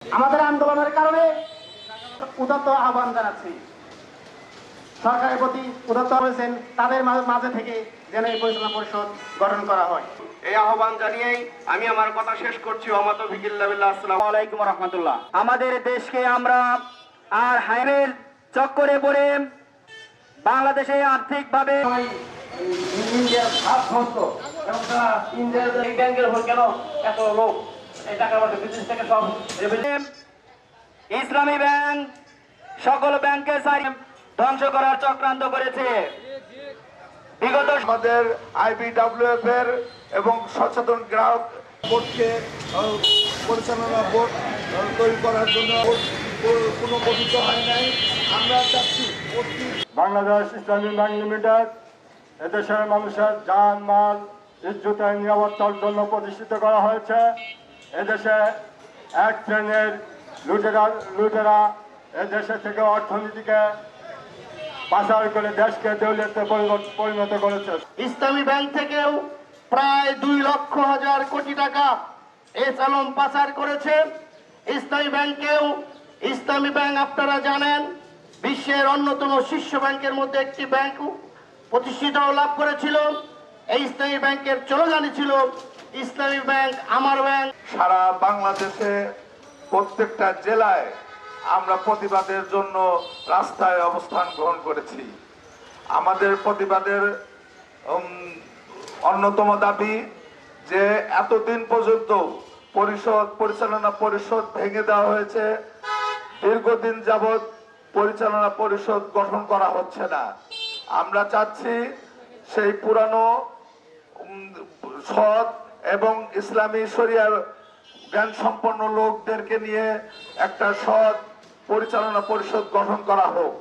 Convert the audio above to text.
আমাদের আন্দোলনের কারণে উদাত্ত আহ্বান জানাচ্ছি, সরকারের প্রতি উদাত্ত হয়েছেন তাদের মাঝে থেকে যেন এই পরিচালনা পরিষদ গঠন করা হয়। এই আহ্বান জানিয়েই আমি আমার কথা শেষ করছি। ওমাত বিকিল্লাহ বিল্লাহ। আসসালামু আলাইকুম রহমতুল্লাহ। আমাদের দেশকে আমরা আর হাইওয়ের চক্করে পড়ে বাংলাদেশে আর্থিকভাবে ইন্ডিয়ার ভাব সমস্ত এবং তারা ইন্ডিয়ার এই ব্যাংকের উপর কেন এত লোক এই টাকা পয়সা বিদেশ থেকে সব ইসলামী ব্যাংক সকল ব্যাংকে ধ্বংস করার চক্রান্ত করেছে। বিগত আমাদের আইবিডব্লিউএফ এর এবং সচেতন গ্রাহক বোর্ডকে পরিচালনা বোর্ড তৈরি করার জন্য কোনো গঠিত হয় নাই। আমরা চাচ্ছি বাংলাদেশ ইসলামী ব্যাংক লিমিটেড এদেশের মানুষের জান মাল ইজ্জত নিরাপত্তার জন্য প্রতিষ্ঠিত করা হয়েছে। এদেশে এক শ্রেণীর লুটেরা এদেশে থেকে অর্থনীতিকে পাচার করে দেশকে দেউলিয়াতে পরিণত করেছে। ইসলামী ব্যাংক থেকেও প্রায় 2,00,000 কোটি টাকা এসালম পাচার করেছে। ইসলামী ব্যাংকেও ইসলামী ব্যাংক আপনারা জানেন বিশ্বের অন্যতম শীর্ষ ব্যাংকের মধ্যে একটি ব্যাংক প্রতিষ্ঠিত লাভ করেছিল। এই ইসলামী ব্যাংকের চলগানি ছিল ইসলামী ব্যাংক আমার ব্যাংক। সারা বাংলাদেশে প্রত্যেকটা জেলায় আমরা প্রতিবাদের জন্য রাস্তায় অবস্থান গ্রহণ করেছি। আমাদের প্রতিবাদের অন্যতম দাবি যে এতদিন পর্যন্ত পরিচালনা পরিষদ ভেঙে দেওয়া হয়েছে, দীর্ঘদিন যাবৎ পরিচালনা পরিষদ গঠন করা হচ্ছে না। আমরা চাচ্ছি সেই পুরানো সৎ এবং ইসলামী শরিয়ার জ্ঞান সম্পন্ন লোকদেরকে নিয়ে একটা সৎ পরিচালনা পরিষদ গঠন করা হোক।